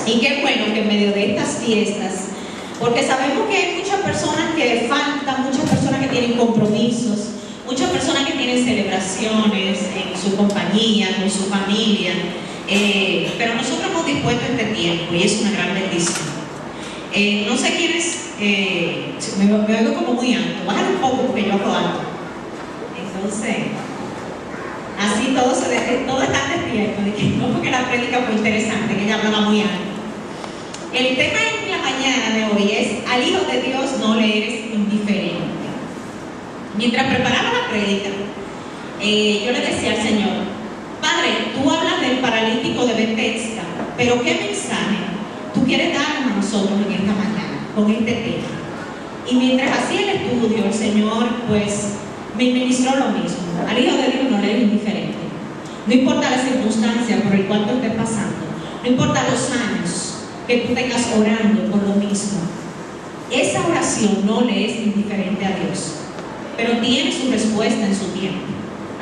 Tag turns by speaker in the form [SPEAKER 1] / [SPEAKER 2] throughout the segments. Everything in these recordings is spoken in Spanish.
[SPEAKER 1] Y qué bueno que en medio de estas fiestas, porque sabemos que hay muchas personas que faltan, muchas personas que tienen compromisos, muchas personas que tienen celebraciones en su compañía, con su familia, pero nosotros hemos dispuesto este tiempo y es una gran bendición. No sé quiénes, me oigo como muy alto, bájale un poco porque yo hablo alto. Entonces, así todos están despiertos, no porque la prédica fue interesante, que ella hablaba muy alto. El tema en la mañana de hoy es: al Hijo de Dios no le eres indiferente. Mientras preparaba la prédica, yo le decía al Señor: Padre, tú hablas del paralítico de Bethesda, pero ¿qué mensaje tú quieres darnos a nosotros en esta mañana con este tema? Y mientras hacía el estudio, el Señor pues me ministró lo mismo: al Hijo de Dios no le eres indiferente. No importa la circunstancia por el cual tú estés pasando, no importa los años que tú tengas orando por lo mismo, esa oración no le es indiferente a Dios, pero tiene su respuesta en su tiempo.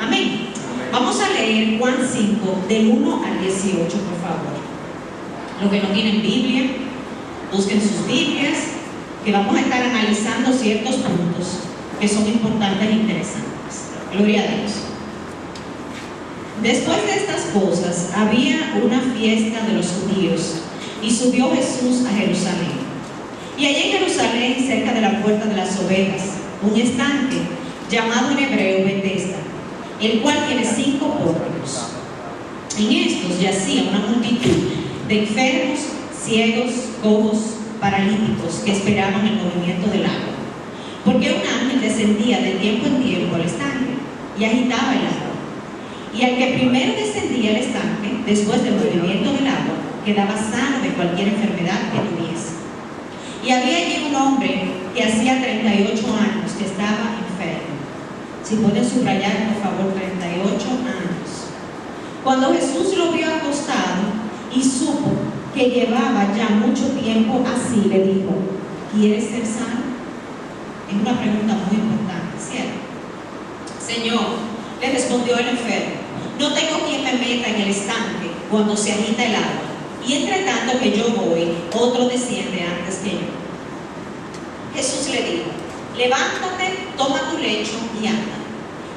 [SPEAKER 1] Amén. Vamos a leer Juan 5 del 1 al 18, por favor. Los que no tienen Biblia, busquen sus Biblias, que vamos a estar analizando ciertos puntos que son importantes e interesantes. Gloria a Dios. Después de estas cosas había una fiesta de los judíos y subió Jesús a Jerusalén. Y allá en Jerusalén, cerca de la puerta de las ovejas, un estanque llamado en hebreo Bethesda, el cual tiene 5 pórticos. En estos yacía una multitud de enfermos, ciegos, cojos, paralíticos que esperaban el movimiento del agua, porque un ángel descendía de tiempo en tiempo al estanque y agitaba el agua. Y al que primero descendía al estanque, después del movimiento del agua, quedaba sano de cualquier enfermedad que tuviese. Y había allí un hombre que hacía 38 años que estaba enfermo. Si pueden subrayar, por favor, 38 años. Cuando Jesús lo vio acostado y supo que llevaba ya mucho tiempo así, le dijo: ¿quieres ser sano? Es una pregunta muy importante, ¿cierto? Señor, le respondió el enfermo, no tengo quien me meta en el estanque cuando se agita el agua, y entre tanto que yo voy, otro desciende antes que yo. Jesús le dijo: levántate, toma tu lecho y anda.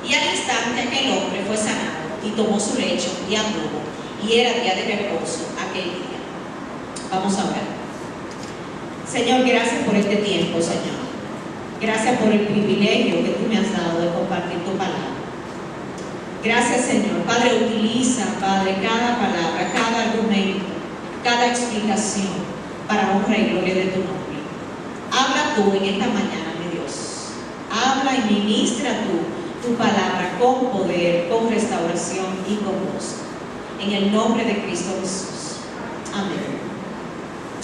[SPEAKER 1] Y al instante aquel hombre fue sanado y tomó su lecho y anduvo, y era día de reposo aquel día. Vamos a ver. Señor, gracias por este tiempo, Señor. Gracias por el privilegio que tú me has dado de compartir tu palabra. Gracias, Señor. Padre, utiliza, Padre, cada palabra, cada argumento, cada explicación para honra y gloria de tu nombre. Habla tú en esta mañana, mi Dios. Habla y ministra tu palabra con poder, con restauración y con gozo. En el nombre de Cristo Jesús. Amén.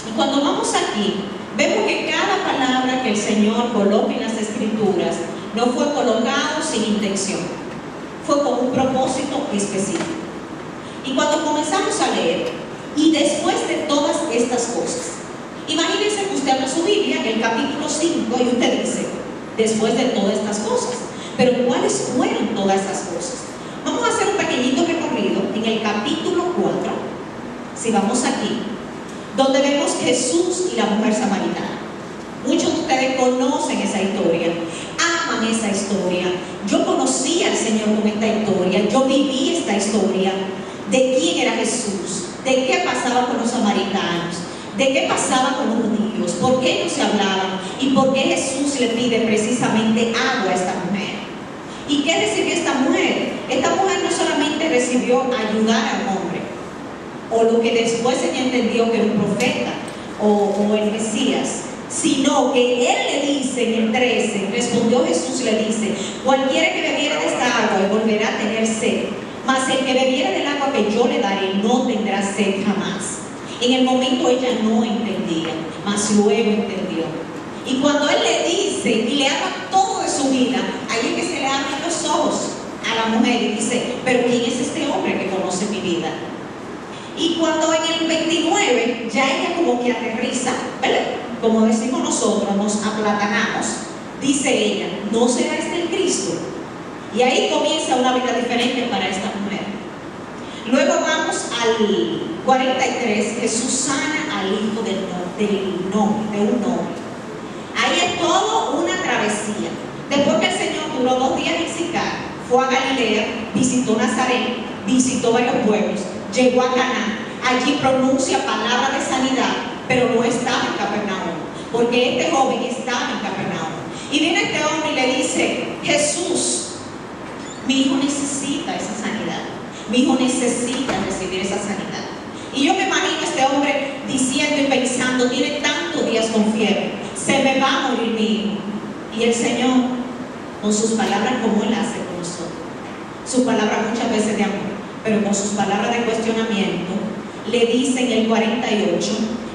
[SPEAKER 1] Y cuando vamos aquí, vemos que cada palabra que el Señor coloca en las Escrituras no fue colocado sin intención, fue con un propósito específico. Y cuando comenzamos a leer, y después de todas estas cosas, imagínense que usted abre su Biblia, el capítulo 5, y usted dice: después de todas estas cosas. Pero ¿cuáles fueron todas estas cosas? Vamos a hacer un pequeñito recorrido en el capítulo 4, si vamos aquí, donde vemos Jesús y la mujer samaritana. Muchos de ustedes conocen esa historia, aman esa historia. Yo conocí al Señor con esta historia, yo viví esta historia de quién era Jesús, de qué pasaba con los samaritanos, de qué pasaba con los judíos, por qué no se hablaban y por qué Jesús le pide precisamente agua a esta mujer. ¿Y qué recibió esta mujer? Esta mujer no solamente recibió ayudar a un hombre, o lo que después ella entendió que era un profeta o el Mesías, sino que él le dice en el 13, respondió Jesús y le dice: cualquiera que bebiera de esta agua volverá a tener sed, mas el que bebiera del agua que yo le daré no tendrá sed jamás. En el momento ella no entendía, mas luego entendió. Y cuando él le dice y le habla todo de su vida, ahí es que se le abren los ojos a la mujer y dice: pero ¿quién es este hombre que conoce mi vida? Y cuando en el 29 ya ella como que aterriza, ¿verdad? Como decimos nosotros, nos aplatanamos, dice ella: ¿no será este el Cristo? Y ahí comienza una vida diferente para esta mujer. Luego vamos al 43, Jesús sana al hijo de un hombre. Ahí es todo una travesía. Después que el Señor duró 2 días en Sicar, fue a Galilea, visitó Nazaret, visitó varios pueblos, llegó a Canaán. Allí pronuncia palabras de sanidad, pero no estaba en Capernaum, porque este joven estaba en Capernaum. Y viene este hombre y le dice: Jesús, mi hijo necesita esa sanidad, mi hijo necesita recibir esa sanidad. Y yo me imagino a este hombre diciendo y pensando: tiene tantos días con fiebre, se me va a morir mi hijo. Y el Señor, con sus palabras, como Él hace con nosotros, sus palabras muchas veces de amor, pero con sus palabras de cuestionamiento, le dice en el 48: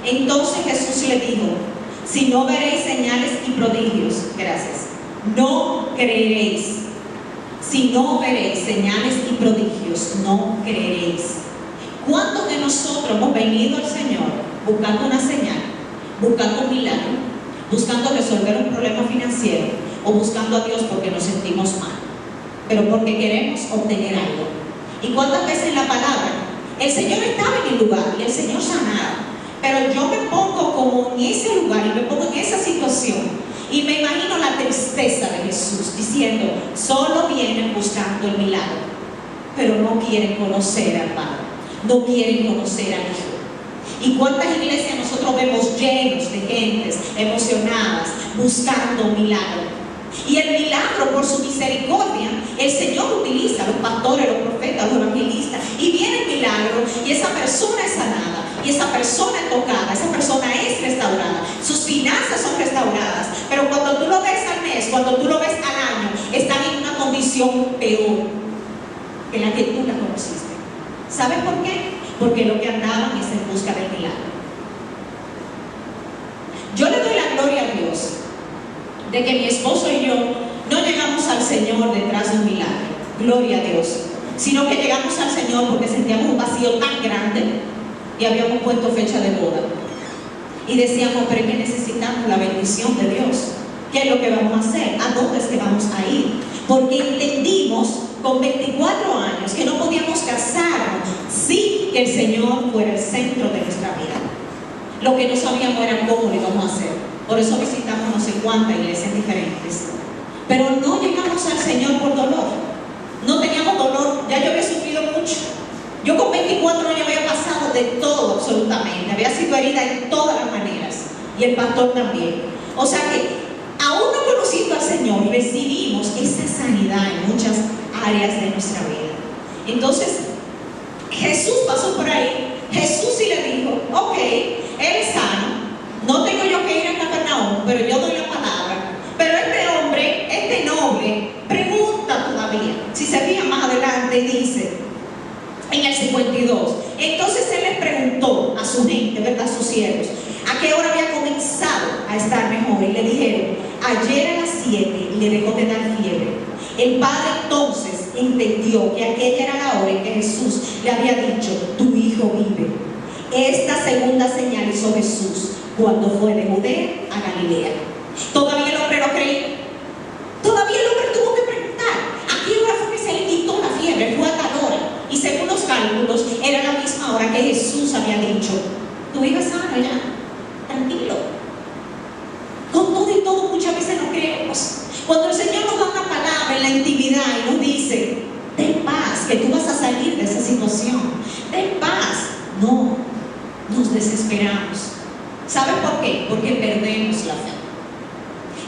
[SPEAKER 1] entonces Jesús le dijo: si no veréis señales y prodigios, no creeréis. Si no veréis señales y prodigios, no creeréis. ¿Cuántos de nosotros hemos venido al Señor buscando una señal, buscando un milagro, buscando resolver un problema financiero, o buscando a Dios porque nos sentimos mal, pero porque queremos obtener algo? ¿Y cuántas veces en la palabra el Señor estaba en el lugar y el Señor sanaba, pero yo me pongo como en ese lugar y me pongo en esa situación y me imagino la tristeza de Jesús diciendo: solo vienen buscando el milagro, pero no quieren conocer al Padre, no quieren conocer al Hijo? ¿Y cuántas iglesias nosotros vemos llenos de gentes emocionadas buscando un milagro? Y el milagro, por su misericordia, el Señor utiliza a los pastores, los profetas, los evangelistas, y viene el milagro y esa persona es sanada, y esa persona es tocada, esa persona es restaurada, sus finanzas son restauradas. Pero cuando tú lo ves al mes, cuando tú lo ves al año, están en una condición peor que la que tú la conociste. ¿Sabes por qué? Porque lo que andaban es en busca del milagro. Yo le doy la gloria a Dios de que mi esposo y yo no llegamos al Señor detrás de un milagro, gloria a Dios, sino que llegamos al Señor porque sentíamos un vacío tan grande y habíamos puesto fecha de boda y decíamos: pero es que necesitamos la bendición de Dios. ¿Qué es lo que vamos a hacer? ¿A dónde es que vamos a ir? Porque entendimos con 24 años que no podíamos casarnos sin que el Señor fuera el centro de nuestra vida. Lo que no sabíamos era cómo lo íbamos a hacer. Por eso visitamos no sé cuántas iglesias diferentes. Pero no llegamos al Señor por dolor. No teníamos dolor, ya yo había sufrido mucho. Yo con 24 años había pasado de todo absolutamente. Había sido herida en todas las maneras. Y el pastor también. O sea que, aún no conociendo al Señor, recibimos esa sanidad en muchas áreas de nuestra vida. Entonces, Jesús pasó por ahí. Jesús sí le dijo: ok, él es sano. No tengo yo que ir a Capernaum, pero yo doy la palabra. Pero este hombre, este noble, pregunta todavía. Si se fijan más adelante, dice en el 52: entonces él les preguntó a su gente, ¿verdad? A sus siervos, a qué hora había comenzado a estar mejor. Y le dijeron: ayer a las 7 le dejó de dar fiebre. El padre entonces entendió que aquella era la hora en que Jesús le había dicho: tu hijo vive. Esta segunda señal hizo Jesús cuando fue de Judea a Galilea. Todavía el hombre no creía. Todavía el hombre tuvo que preguntar: ¿a qué hora fue que se le quitó la fiebre? Fue a tal hora. Y según los cálculos, era la misma hora que Jesús había dicho: tu hijo es sano ya, tranquilo. Con todo y todo, muchas veces no creemos. Cuando el Señor nos da una palabra en la intimidad y nos dice: ten paz, que tú vas a salir de esa situación, ten paz, no, nos desesperamos. ¿Sabes por qué? Porque perdemos la fe.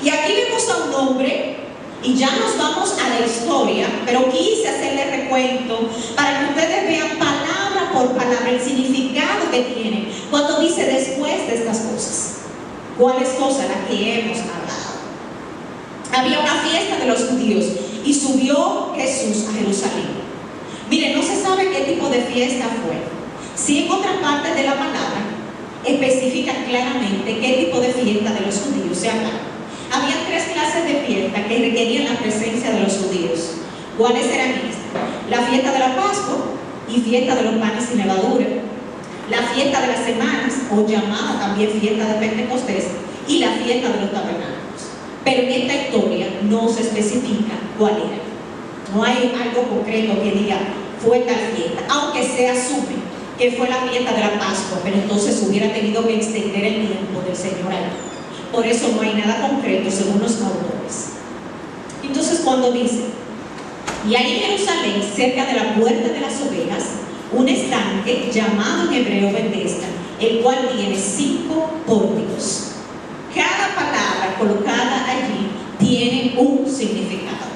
[SPEAKER 1] Y aquí vemos a un hombre, y ya nos vamos a la historia, pero quise hacerle recuento para que ustedes vean palabra por palabra el significado que tiene cuando dice: después de estas cosas. ¿Cuáles cosas? Las que hemos hablado. Había una fiesta de los judíos y subió Jesús a Jerusalén. Miren, no se sabe qué tipo de fiesta fue. Si en otras partes de la palabra especifica claramente qué tipo de fiesta de los judíos se habla. Había 3 clases de fiesta que requerían la presencia de los judíos. ¿Cuáles eran estas? La fiesta de la Pascua y fiesta de los panes sin levadura, la fiesta de las semanas, o llamada también fiesta de Pentecostés, y la fiesta de los tabernáculos. Pero en esta historia no se especifica cuál era. No hay algo concreto que diga fue tal fiesta, aunque se asume que fue la fiesta de la Pascua, pero entonces hubiera tenido que extender el tiempo del Señor allí. Por eso no hay nada concreto según los autores. Entonces cuando dice, y hay en Jerusalén, cerca de la puerta de las ovejas, un estanque llamado en hebreo Betesda, el cual tiene 5 pórticos. Cada palabra colocada allí tiene un significado.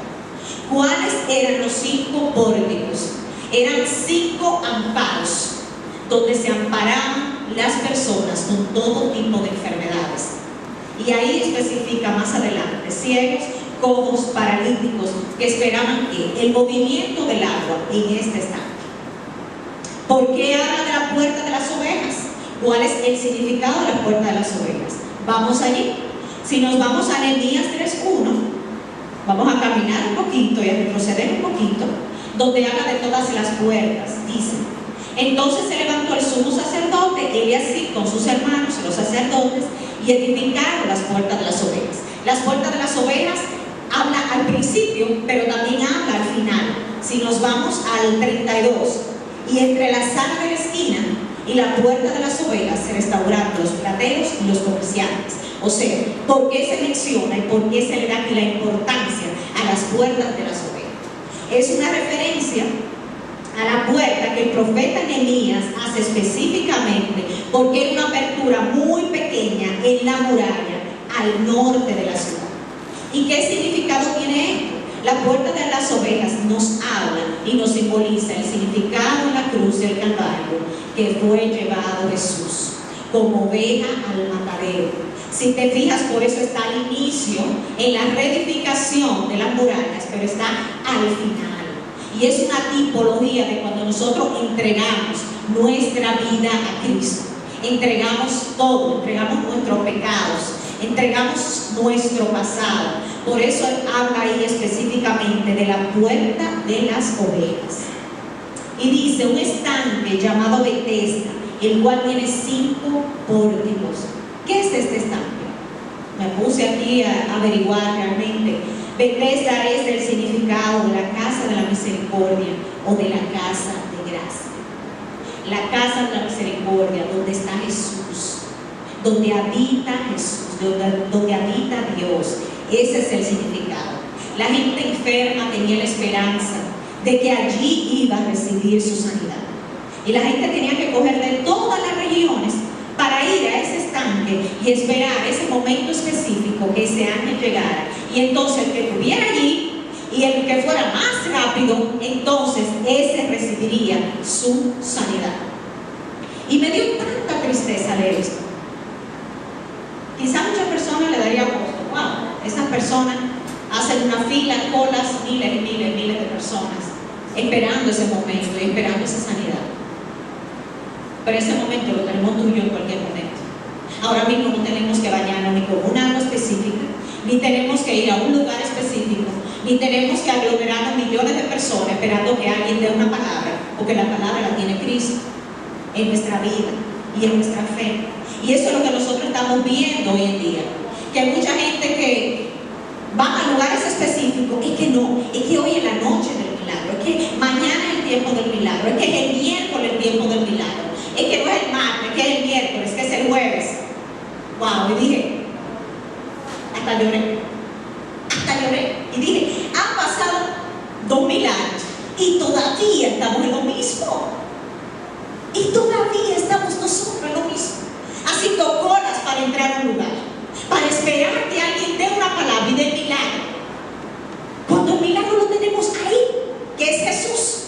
[SPEAKER 1] ¿Cuáles eran los 5 pórticos? Eran 5 amparos donde se amparaban las personas con todo tipo de enfermedades. Y ahí especifica más adelante, ciegos, cojos, paralíticos, que esperaban que el movimiento del agua en este estanque. ¿Por qué habla de la puerta de las ovejas? ¿Cuál es el significado de la puerta de las ovejas? Vamos allí. Si nos vamos a Nehemías 3:1, vamos a caminar un poquito y a retroceder un poquito, donde habla de todas las puertas. Dice, entonces se levantó el sumo sacerdote Eliasib con sus hermanos, los sacerdotes, y edificaron las puertas de las ovejas. Las puertas de las ovejas habla al principio, pero también habla al final. Si nos vamos al 32, y entre la sala de la esquina y la puerta de las ovejas se restauraron los plateros y los comerciantes. O sea, ¿por qué se menciona y por qué se le da aquí la importancia a las puertas de las ovejas? Es una referencia a la puerta que el profeta Nehemías hace específicamente porque era una apertura muy pequeña en la muralla al norte de la ciudad. ¿Y qué significado tiene esto? La puerta de las ovejas nos habla y nos simboliza el significado en la cruz del Calvario que fue llevado Jesús como oveja al matadero. Si te fijas, por eso está al inicio en la reedificación de las murallas, pero está al final. Y es una tipología de cuando nosotros entregamos nuestra vida a Cristo. Entregamos todo, entregamos nuestros pecados, entregamos nuestro pasado. Por eso habla ahí específicamente de la puerta de las ovejas. Y dice, un estanque llamado Betesda, el cual tiene 5 pórticos. ¿Qué es este estanque? Me puse aquí a averiguar realmente. Betesda es el significado de la casa de la misericordia o de la casa de gracia. La casa de la misericordia, donde está Jesús, donde habita Jesús, donde habita Dios. Ese es el significado. La gente enferma tenía la esperanza de que allí iba a recibir su sanidad. Y la gente tenía que coger de todas las regiones para ir a ese estanque y esperar ese momento específico que ese ángel llegara. Y entonces el que estuviera allí y el que fuera más rápido, entonces ese recibiría su sanidad. Y me dio tanta tristeza leer esto. Quizá muchas personas le daría gusto. Wow, esas personas hacen una fila, colas, miles y miles y miles de personas esperando ese momento y esperando esa sanidad. Pero ese momento lo tenemos tú y yo en cualquier momento. Ahora mismo no tenemos que bañarnos ni con un agua específica, ni tenemos que ir a un lugar específico, ni tenemos que aglomerarnos millones de personas esperando que alguien dé una palabra, porque la palabra la tiene Cristo en nuestra vida y en nuestra fe. Y eso es lo que nosotros estamos viendo hoy en día, que hay mucha gente que va a lugares específicos. Es que no, es que hoy es la noche del milagro, es que mañana es el tiempo del milagro, es que es el miércoles el tiempo del milagro, es que no es el martes, que es el miércoles, que es el jueves. Wow, y dije, hasta lloré. Y dije, han pasado 2000 años y todavía estamos en lo mismo. Y todavía estamos nosotros en lo mismo, haciendo colas para entrar a un lugar, para esperar que alguien dé una palabra y dé el milagro. Cuando el milagro lo tenemos ahí, que es Jesús,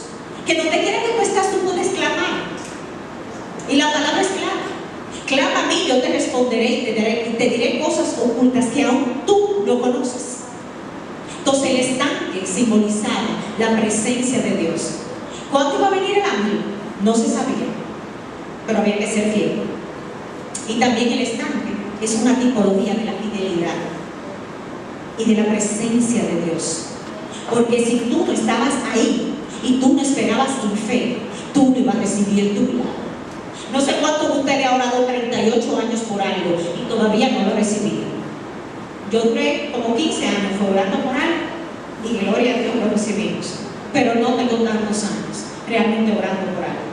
[SPEAKER 1] que donde quiera que tú estás, tú puedes clamar. Y la palabra es clara. Clama a mí, yo te responderé y te diré cosas ocultas que aún tú no conoces. Entonces el estanque simbolizaba la presencia de Dios. ¿Cuándo iba a venir el ángel? No se sabía, pero había que ser fiel. Y también el estanque es una tipología de la fidelidad y de la presencia de Dios. Porque si tú no estabas ahí y tú no esperabas en fe, tú no ibas a recibir tu milagro. No sé cuántos de ustedes han orado 38 años por algo y todavía no lo he recibido. Yo duré como 15 años orando por algo y gloria a Dios lo recibimos. Pero no tengo tantos años. realmente orando por algo.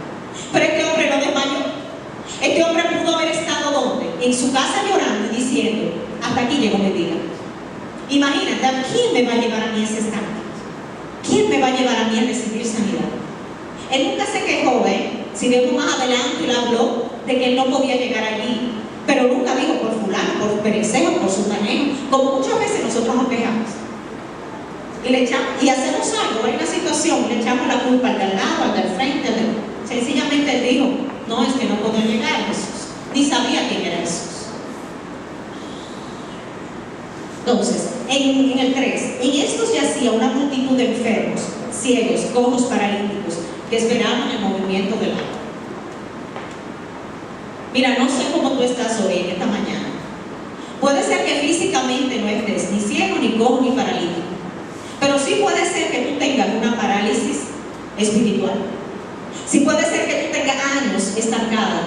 [SPEAKER 1] Pero este hombre no desmayó. Este hombre pudo haber estado ¿dónde? En su casa llorando y diciendo, hasta aquí llegó mi vida. Imagínate, ¿a quién me va a llevar a mí ese estanque? ¿Quién me va a llevar a mí a recibir sanidad? Él nunca se quejó, si vemos más adelante, él habló de que él no podía llegar allí, pero nunca dijo por fulano, por perecejo, por sultaneo, como muchas veces nosotros nos quejamos. Y hacemos algo en una situación, le echamos la culpa al de al lado, al del frente, sencillamente él dijo, no, es que no puedo llegar a Jesús, ni sabía quién era Jesús. Entonces, en el 3, en estos yacía una multitud de enfermos, ciegos, cojos, paralíticos, que esperaban el movimiento del agua. Mira, no sé cómo tú estás hoy, en esta mañana. Puede ser que físicamente no estés ni ciego, ni cojo, ni paralítico, pero sí puede ser que tú tengas una parálisis espiritual. Sí puede ser que tú tengas años estancado,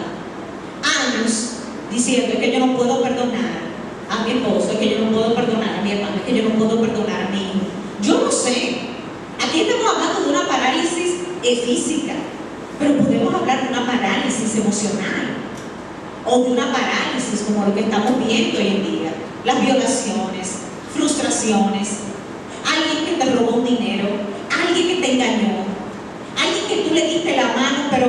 [SPEAKER 1] años diciendo es que yo no puedo perdonar a mi esposo, es que yo no puedo perdonar a mi hermano, es que yo no puedo perdonar a mi hijo. Yo no sé. Aquí estamos hablando de una parálisis física, pero podemos hablar de una parálisis emocional o de una parálisis como lo que estamos viendo hoy en día. Las violaciones, frustraciones, alguien que te robó un dinero, alguien que te engañó, alguien que tú le diste la mano, pero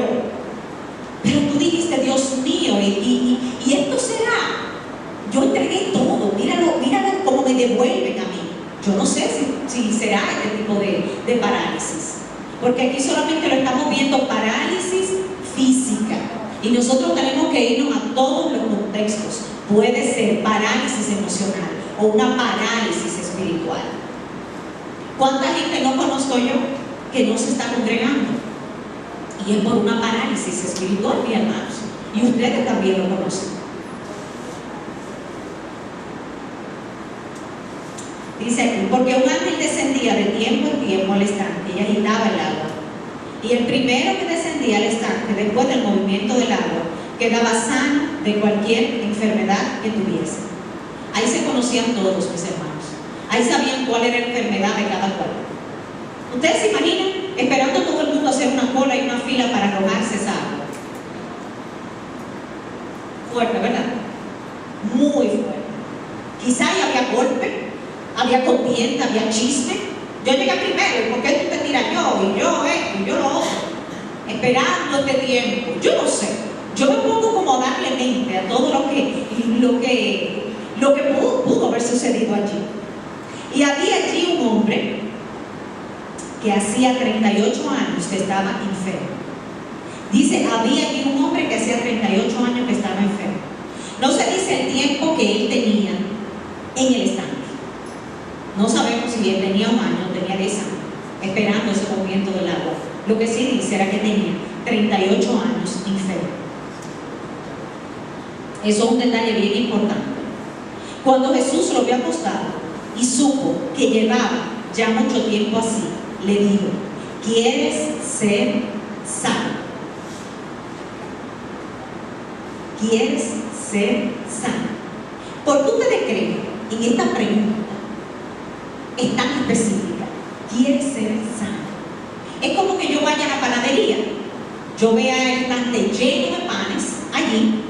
[SPEAKER 1] tú dijiste, Dios mío, y esto será. Yo entregué todo, míralo cómo me devuelven a mí. Yo no sé si será este tipo de parálisis, porque aquí solamente lo estamos viendo parálisis física, y nosotros tenemos que irnos a todos los contextos. Puede ser parálisis emocional o una parálisis espiritual. ¿Cuánta gente no conozco yo que no se está congregando? Y es por una parálisis espiritual, mi hermanos, y ustedes también lo conocen. Dice aquí, porque un ángel descendía de tiempo en tiempo al estanque y agitaba el agua. Y el primero que descendía al estanque después del movimiento del agua quedaba sano de cualquier enfermedad que tuviese. Ahí se conocían todos, mis hermanos. Ahí sabían cuál era la enfermedad de cada cual. ¿Ustedes se imaginan esperando todo el mundo hacer una cola y una fila para arrojarse esa agua? Fuerte, ¿verdad? Muy fuerte. Quizá ahí había golpe, había contienda, había chiste. Yo llegué primero, ¿por qué tú te tiras yo? Y yo esto, y yo lo otro. Esperando este tiempo. Yo no sé. Yo me pongo como a darle mente a todo lo que pudo haber sucedido allí. Y había allí un hombre que hacía 38 años que estaba enfermo. Dice, había allí un hombre que hacía 38 años que estaba enfermo. No se dice el tiempo que él tenía en el estanque. No sabemos si él tenía un año o tenía 10 años esperando ese movimiento del agua. Lo que sí dice era que tenía 38 años enfermo. Eso es un detalle bien importante. Cuando Jesús lo vio acostado y supo que llevaba ya mucho tiempo así, le dijo, ¿quieres ser sano? ¿Quieres ser sano? ¿Por qué ustedes creen en esta pregunta es tan específica? ¿Quieres ser sano? Es como que yo vaya a la panadería, yo vea el estante lleno de panes allí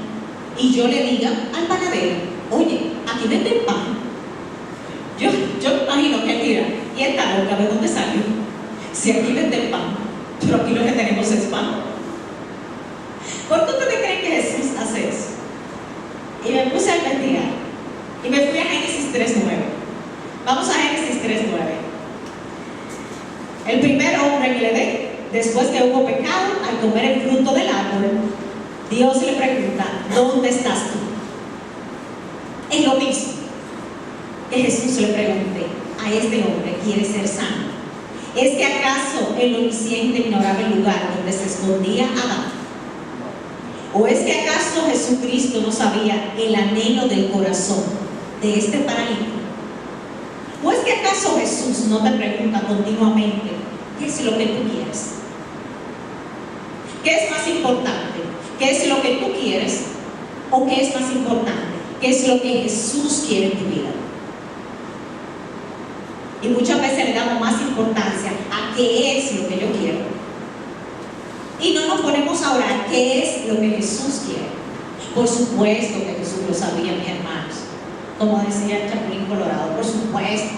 [SPEAKER 1] y yo le diga al panadero, oye, aquí venden pan. Yo imagino que él dirá, ¿y esta loca de dónde salió? Si aquí venden pan, pero aquí lo que tenemos es pan. ¿Por qué ustedes creen que Jesús hace eso? Y me puse a investigar y me fui a Génesis 3:9. Vamos a Génesis 3:9. El primer hombre que le ve, después que hubo pecado, al comer el fruto del árbol, Dios le pregunta, ¿dónde estás tú? Es lo mismo que Jesús le pregunte a este hombre, ¿quiere ser sano? ¿Es que acaso el omnisciente ignoraba el lugar donde se escondía Adán? ¿O es que acaso Jesucristo no sabía el anhelo del corazón de este paralítico? ¿O es que acaso Jesús no te pregunta continuamente, ¿qué es lo que tú quieres? ¿Qué es más importante? ¿Qué es lo que tú quieres? ¿O qué es más importante? ¿Qué es lo que Jesús quiere en tu vida? Y muchas veces le damos más importancia a qué es lo que yo quiero nos ponemos a orar, ¿qué es lo que Jesús quiere? Por supuesto que Jesús lo sabía, mis hermanos. Como decía el Chapulín Colorado, por supuesto.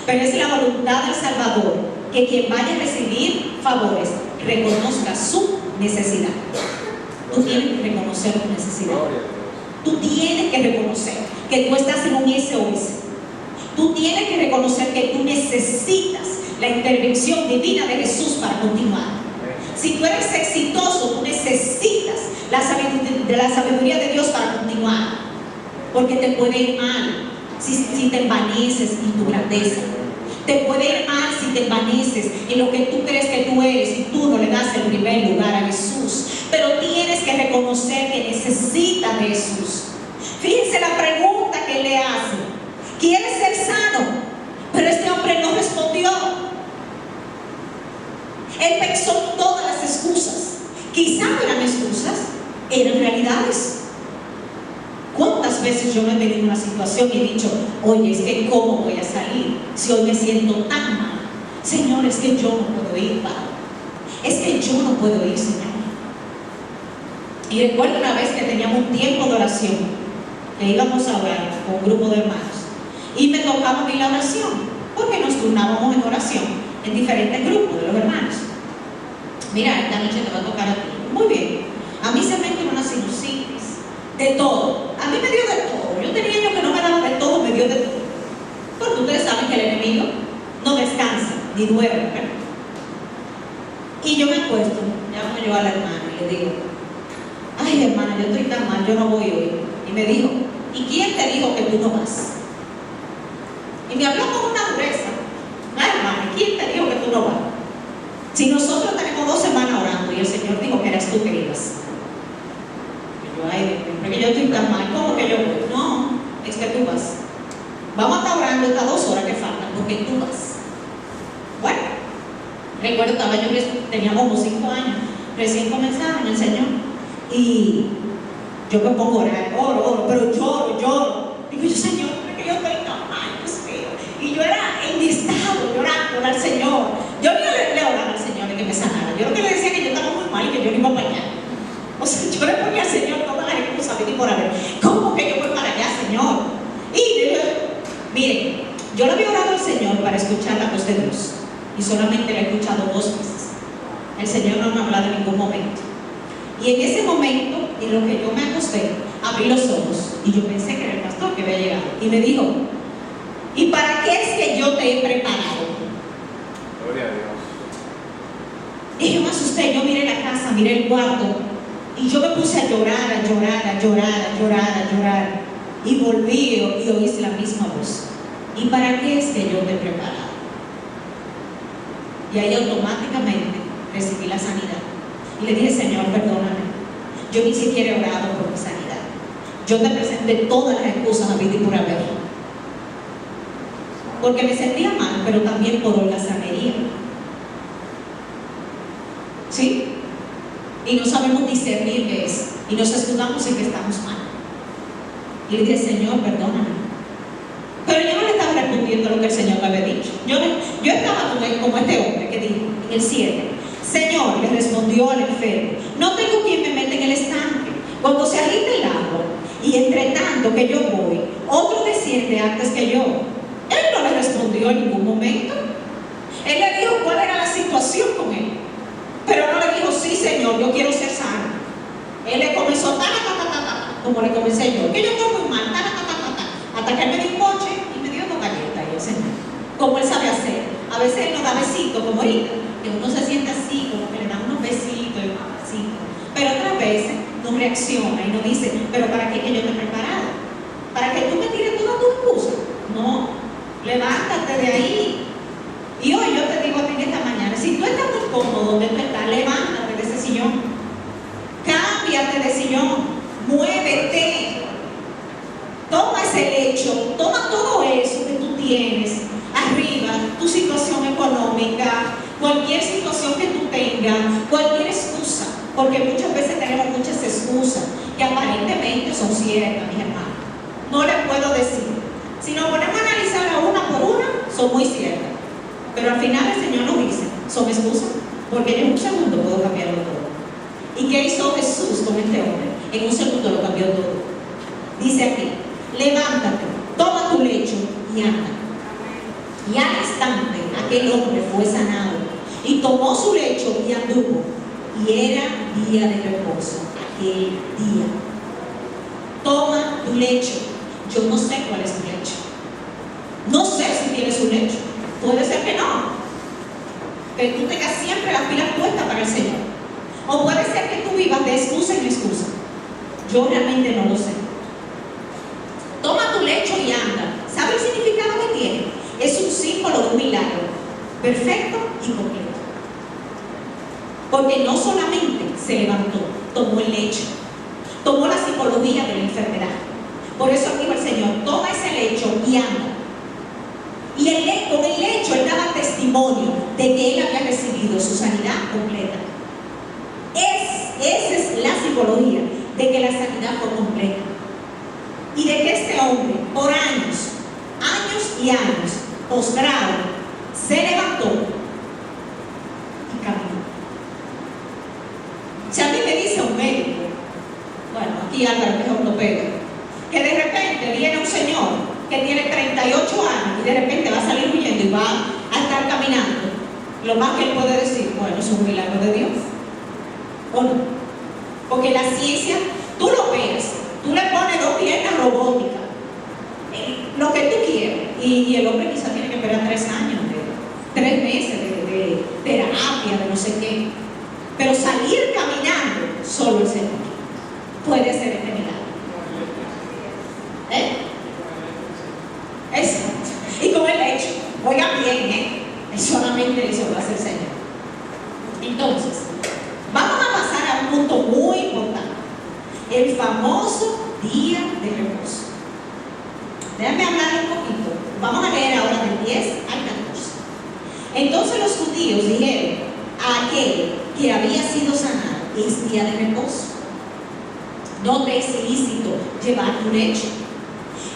[SPEAKER 1] Pero es la voluntad del Salvador que quien vaya a recibir favores reconozca su necesidad. Tú tienes que reconocer tu necesidad. Tú tienes que reconocer que tú estás en un SOS. Tú tienes que reconocer que tú necesitas la intervención divina de Jesús para continuar. Si tú eres exitoso, tú necesitas la sabiduría de Dios para continuar. Porque te puede ir mal si te envaneces en tu grandeza. Te puede ir mal si te envaneces en lo que tú crees que tú eres y tú no le das el primer lugar a Jesús. Pero tienes que reconocer que necesitas de Jesús. Fíjense la pregunta que él le hace. ¿Quieres ser sano? Pero este hombre no respondió. Él pensó en todas las excusas. Quizás no eran excusas, eran realidades. ¿Cuántas veces yo me he tenido en una situación y he dicho, oye, es que ¿cómo voy a salir si hoy me siento tan mal? Señor, es que yo no puedo ir, Padre. Es que yo no puedo ir, Señor. Y recuerdo una vez que teníamos un tiempo de oración, que íbamos a orar con un grupo de hermanos, y me tocaba a mí la oración, porque nos turnábamos en oración en diferentes grupos de los hermanos. Mira, esta noche te va a tocar a ti. Muy bien. A mí se me dio una sinusitis, de todo. A mí me dio de todo. Yo tenía años que no me daba de todo, me dio de todo. Porque ustedes saben que el enemigo no descansa ni duerme, ¿verdad? Y yo me acuesto, llamo yo a la hermana y le digo, ay hermana, yo estoy tan mal, yo no voy hoy. Y me dijo, ¿y quién te dijo que tú no vas? Y me habló con una dureza. Ay hermana, ¿quién te dijo que tú no vas? Si nosotros tenemos 2 semanas orando y el Señor dijo que eras tú que ibas. Y yo, ay Dios mío, porque yo estoy tan mal, ¿cómo que yo voy? No, es que tú vas. Vamos a estar orando estas 2 horas que faltan, porque tú vas. Bueno, recuerdo, teníamos como 5 años, recién comenzaba en el Señor. Y yo me pongo a orar, oro, pero lloro. Digo yo, Señor, porque yo estoy tan mal, Dios mío. Y yo era en mi estado, llorando al Señor. Yo no le oraba al Señor de que me sanara. Yo lo que le decía que yo estaba muy mal y que yo no iba para allá. O sea, yo le ponía al Señor todas las excusas y por haber. ¿Cómo que yo voy para allá, Señor? Y miren, yo le había orado al Señor para escuchar la voz de Dios. Y solamente la he escuchado 2 veces. El Señor no me ha hablado en ningún momento. Y en ese momento, en lo que yo me acosté, abrí los ojos y yo pensé que era el pastor que había llegado. Y me dijo, ¿y para qué es que yo te he preparado?
[SPEAKER 2] Gloria a Dios.
[SPEAKER 1] Y yo me asusté, yo miré la casa, miré el cuarto y yo me puse a llorar. Y volví y oí la misma voz. ¿Y para qué es que yo te he preparado? Y ahí automáticamente recibí la sanidad. Y le dije, Señor, perdóname. Yo ni siquiera he orado por mi sanidad. Yo te presenté todas las excusas a vida y por haber. Porque me sentía mal, pero también por holgazanería. ¿Sí? Y no sabemos discernir qué es. Y nos escudamos en que estamos mal. Y le dije, Señor, perdóname. Pero yo no le estaba respondiendo lo que el Señor me había dicho. Yo estaba como este hombre que dijo en el 7. Señor, le respondió al enfermo, no tengo quien me meta en el estanque. Cuando se agita el agua, y entre tanto que yo voy, otro desciende antes que yo. Él no le respondió en ningún momento. Él le dijo cuál era la situación con él. Pero no le dijo, sí, Señor, yo quiero ser sano. Él le comenzó, como le comencé yo, que yo estoy muy mal, hasta que él me dio un coche y me dio 2 galletas. Y el Señor, como él sabe hacer. A veces él nos da besitos, como ahorita, que uno se siente así, como que le dan unos besitos y unos besitos. Pero otras veces no reacciona y no dice, pero ¿para qué que yo te he preparado? ¿Para que tú me tires toda tu excusa? No, levántate de ahí. Y hoy yo te digo a ti esta mañana, si tú estás muy cómodo donde tú estás, levántate de ese sillón. Cámbiate de sillón. Muévete. Toma ese lecho, toma todo eso que tú tienes arriba, tu situación económica, cualquier situación que tú tengas, cualquier excusa, porque muchas veces tenemos muchas excusas que aparentemente son ciertas, mis hermanos. No les puedo decir. Si nos ponemos a analizar una por una, son muy ciertas. Pero al final el Señor nos dice, son excusas, porque yo en un segundo puedo cambiarlo todo. ¿Y qué hizo Jesús con este hombre? En un segundo lo cambió todo. Dice aquí, levántate, toma tu lecho y anda. Y al instante aquel hombre fue sanado y tomó su lecho y anduvo. Y era día de reposo aquel día. Toma tu lecho. Yo no sé cuál es tu lecho. No sé si tienes un lecho. Puede ser que no. Que tú tengas siempre las pilas puestas para el Señor. O puede ser que tú vivas de excusa en excusa. Yo realmente no lo sé. Toma tu lecho y anda. ¿Sabe el significado que tiene? Es un símbolo de un milagro perfecto y completo. Porque no solamente se levantó, tomó el lecho, tomó la psicología de la enfermedad. Por eso dijo el Señor, toma ese lecho y anda. Y con el lecho él daba testimonio de que él había recibido su sanidad completa. Esa es la psicología de que la sanidad fue completa. Y de que este hombre, por años y años, postrado, se levantó y caminó. Si a mí me dice un médico, bueno, aquí Álvaro es ortopeda, que de repente viene un señor que tiene 38 años y de repente va a salir huyendo y va a estar caminando, lo más que él puede decir, bueno, es un milagro de Dios. ¿O no? Porque la ciencia, tú lo ves, tú le pones 2 piernas robóticas, lo que tú quieras, y el hombre quizás tiene que esperar 3 años, 3 meses de terapia, de no sé qué. Pero salir caminando, solo el Señor puede ser este milagro. Exacto. Y con el hecho, oigan bien, solamente eso lo hace el Señor. Entonces, vamos a pasar a un punto muy importante: el famoso día de reposo. Déjame hablar un poquito. Vamos a leer ahora del 10 al 14. Entonces los judíos dijeron a aquel que había sido sanado, es día de reposo, no te es ilícito llevar tu lecho.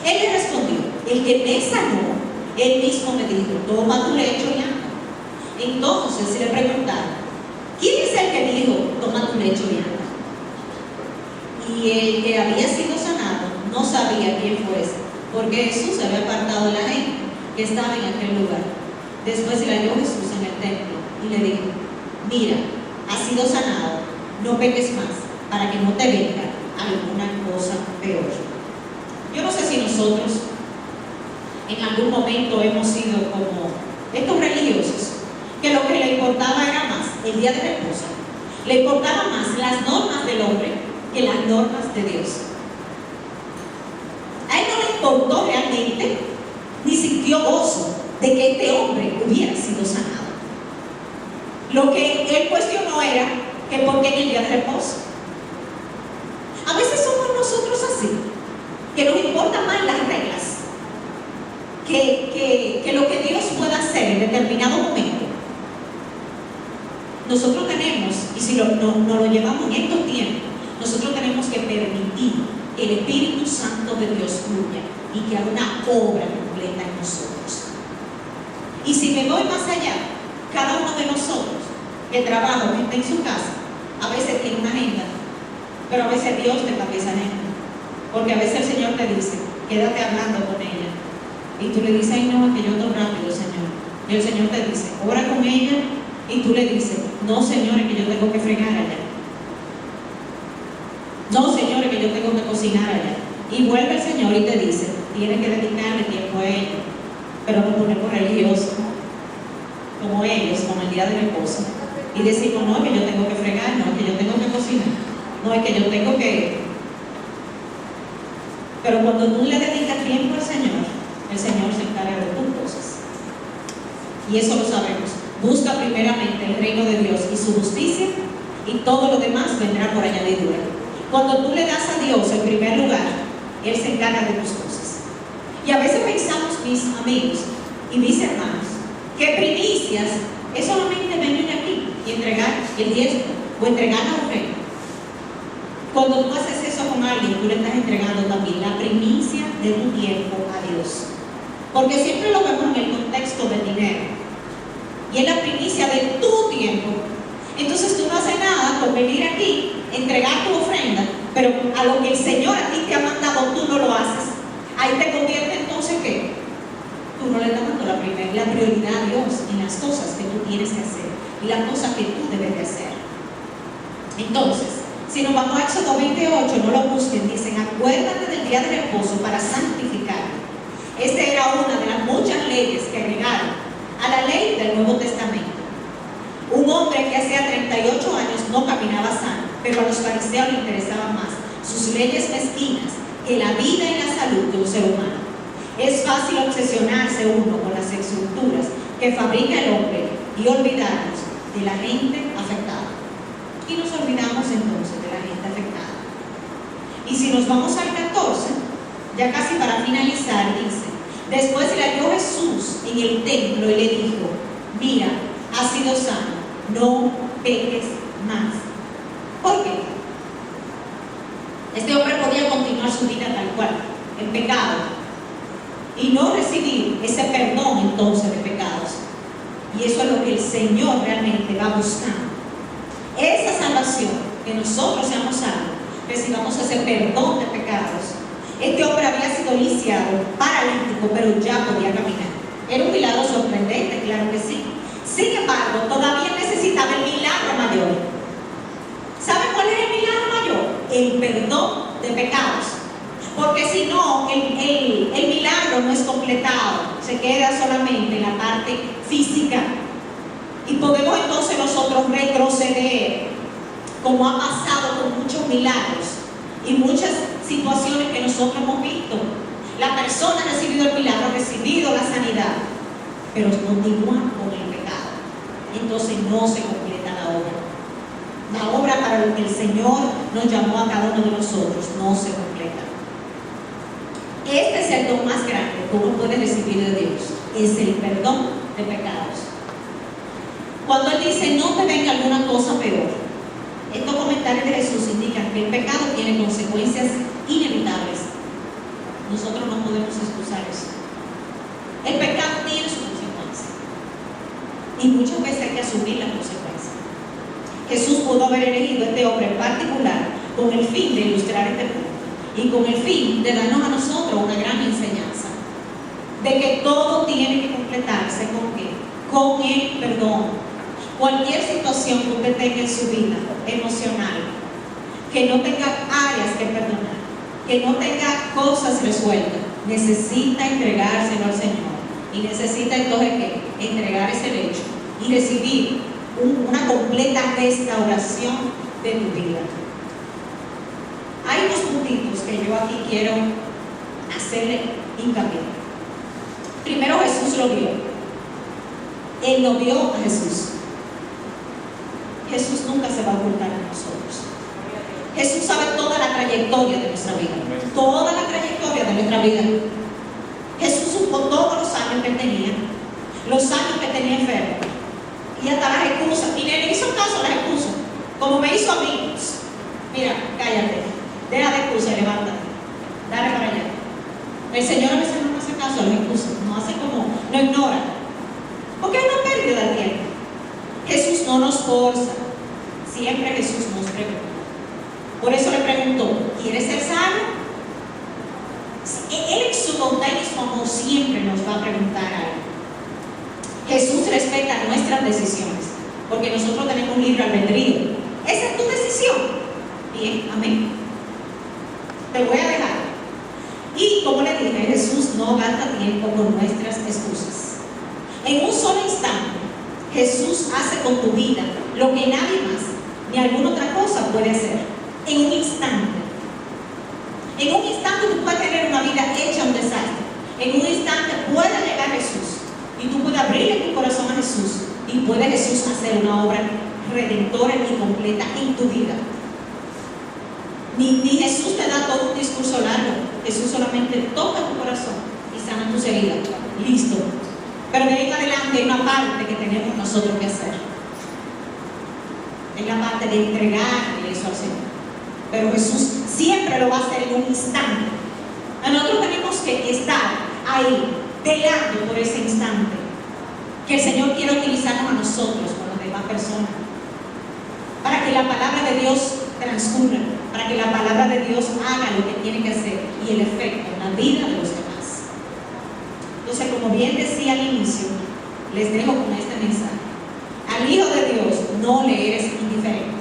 [SPEAKER 1] Él le respondió, el que me sanó, él mismo me dijo, toma tu lecho y anda. Entonces se le preguntaron, ¿quién es el que dijo, toma tu lecho y anda? Y el que había sido sanado no sabía quién fuese, porque Jesús se había apartado de la gente que estaba en aquel lugar. Después se le halló Jesús en el templo y le dijo, mira, has sido sanado, no peques más, para que no te venga alguna cosa peor. Yo no sé si nosotros en algún momento hemos sido como estos religiosos, que lo que le importaba era más el día de reposo, le importaba más las normas del hombre que las normas de Dios. A él no le importó realmente, ni sintió gozo de que este hombre hubiera sido sanado. Lo que él cuestionó era que por qué en el día de reposo. A veces somos nosotros así, que nos importan más las reglas que lo que Dios pueda hacer en determinado momento. Nosotros tenemos, y si no lo llevamos en estos tiempos, nosotros tenemos que permitir que el Espíritu Santo de Dios fluya y que haga una obra completa en nosotros. Y si me voy más allá, cada uno de nosotros que trabaja, que está en su casa, a veces tiene una agenda, pero a veces Dios te cambia esa agenda, porque a veces el Señor te dice, quédate hablando con ella, y tú le dices, ay no, que yo ando rápido, Señor, y el Señor te dice, ora con ella, y tú le dices, no, Señor, es que yo tengo que fregar allá, no, Señor, es que yo tengo que cocinar allá, y vuelve el Señor y te dice, tienes que dedicarle tiempo a ella, pero no ponemos religiosos como ellos, como el día de reposo, y decimos, no, es que yo tengo que fregar, no, es que yo tengo que cocinar, no, es que yo tengo que... Pero cuando tú le dedicas tiempo al Señor, el Señor se encarga de tus cosas. Y eso lo sabemos. Busca primeramente el reino de Dios y su justicia, y todo lo demás vendrá por añadidura. Cuando tú le das a Dios el primer lugar, Él se encarga de tus cosas. Y a veces pensamos, mis amigos y mis hermanos, que primicias es solamente venir aquí y entregar el diezmo o entregar la ofrenda. Cuando tú haces eso con alguien, tú le estás entregando también la primicia de tu tiempo a Dios. Porque siempre lo vemos en el contexto del dinero. Y es la primicia de tu tiempo. Entonces tú no haces nada con venir aquí, entregar tu ofrenda, pero a lo que el Señor a ti te ha mandado tú no lo haces. Ahí te convierte entonces ¿qué? Tú no le estás dando la prioridad a Dios en las cosas que tú tienes que hacer y las cosas que tú debes de hacer. Entonces, si nos vamos a Éxodo 28, no lo busquen, dicen, acuérdate del día de reposo para santificarlo. Esta era una de las muchas leyes que agregaron a la ley del Nuevo Testamento. Un hombre que hacía 38 años no caminaba sano, pero a los fariseos le interesaban más sus leyes mezquinas que la vida y la salud de un ser humano. Es fácil obsesionarse uno con las estructuras que fabrica el hombre y olvidarnos de la gente afectada. Y nos olvidamos entonces de la gente afectada. Y si nos vamos al 14, ya casi para finalizar, dice, después le halló Jesús en el templo y le dijo, mira, has sido sano, no peques más. ¿Por qué? Este hombre podía continuar su vida tal cual, en pecado, y no recibir ese perdón entonces de pecados. Y eso es lo que el Señor realmente va buscando. Esa salvación, que nosotros seamos salvos, recibamos ese perdón de pecados. Este hombre había sido lisiado, paralítico, pero ya podía caminar. Era un milagro sorprendente, claro que sí. Sin embargo, todavía necesitaba el milagro mayor. ¿Saben cuál es el milagro mayor? El perdón de pecados. Porque si no, el milagro no es completado, se queda solamente en la parte física. Y podemos entonces nosotros retroceder, como ha pasado con muchos milagros y muchas situaciones que nosotros hemos visto. La persona ha recibido el milagro, ha recibido la sanidad, pero continúa con el pecado. Entonces no se completa la obra. La obra para lo que el Señor nos llamó a cada uno de nosotros no se completa. Este es el don más grande que uno puede recibir de Dios, es el perdón de pecados. Cuando Él dice, no te venga alguna cosa peor, estos comentarios de Jesús indican que el pecado tiene consecuencias inevitables. Nosotros no podemos excusar eso. El pecado tiene su consecuencia. Y muchas veces hay que asumir la consecuencia. Jesús pudo haber elegido a este hombre en particular con el fin de ilustrar este punto y con el fin de darnos a nosotros una gran enseñanza de que todo tiene que completarse ¿con qué? Con el perdón. Cualquier situación que usted tenga en su vida emocional, que no tenga áreas que perdonar, que no tenga cosas resueltas, necesita entregárselo al Señor. Y necesita entonces ¿qué? Entregar ese derecho y recibir una completa restauración de tu vida. Hay unos puntitos que yo aquí quiero hacerle hincapié. Primero, Jesús lo vio. Él lo vio a Jesús. Jesús nunca se va a ocultar de nosotros. Jesús sabe toda la trayectoria de nuestra vida. Toda la trayectoria de nuestra vida. Jesús supo todos los años que tenía, los años que tenía enfermo, y hasta las excusas. Y le hizo caso a las excusas, como me hizo a mí. Mira, cállate, deja de excusas y levántate, dale para allá. El Señor a veces no hace caso a las excusas, no hace como, no ignora, porque es una pérdida de tiempo. Jesús no nos forza, siempre Jesús nos pregunta. Por eso le preguntó, ¿quieres ser sano? Él en su bondad y su amor siempre nos va a preguntar algo. Jesús respeta nuestras decisiones, porque nosotros tenemos un libre albedrío. Esa es tu decisión. Bien, amén. Te voy a dejar. Y como le dije, Jesús no gasta tiempo con nuestras excusas. En un solo instante, Jesús hace con tu vida lo que nadie más ni alguna otra cosa puede hacer. En un instante. En un instante tú puedes tener una vida hecha un desastre. En un instante puede llegar Jesús y tú puedes abrirle tu corazón a Jesús y puede Jesús hacer una obra redentora y completa en tu vida. Ni Jesús te da todo un discurso largo. Jesús solamente toca tu corazón y sana tus heridas. Listo. Pero de ahí en adelante hay una parte que tenemos nosotros que hacer. Es la parte de entregarle eso al Señor. Pero Jesús siempre lo va a hacer en un instante. Nosotros tenemos que estar ahí, velando por ese instante. Que el Señor quiere utilizarnos a nosotros con las demás personas. la palabra de Dios transcurra, para que la palabra de Dios haga lo que tiene que hacer y el efecto en la vida de los demás. Entonces, como bien decía al inicio, les dejo con este mensaje. Al Hijo de Dios no le eres indiferente.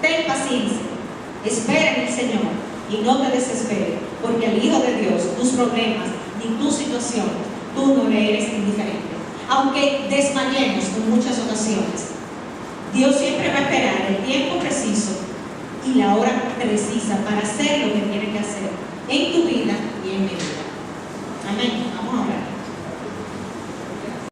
[SPEAKER 1] Ten paciencia, espera en el Señor y no te desesperes, porque al Hijo de Dios, tus problemas ni tu situación, tú no le eres indiferente. Aunque desmayemos en muchas ocasiones, Dios siempre va a esperar el tiempo preciso y la hora precisa para hacer lo que tiene que hacer en tu vida y en mi vida.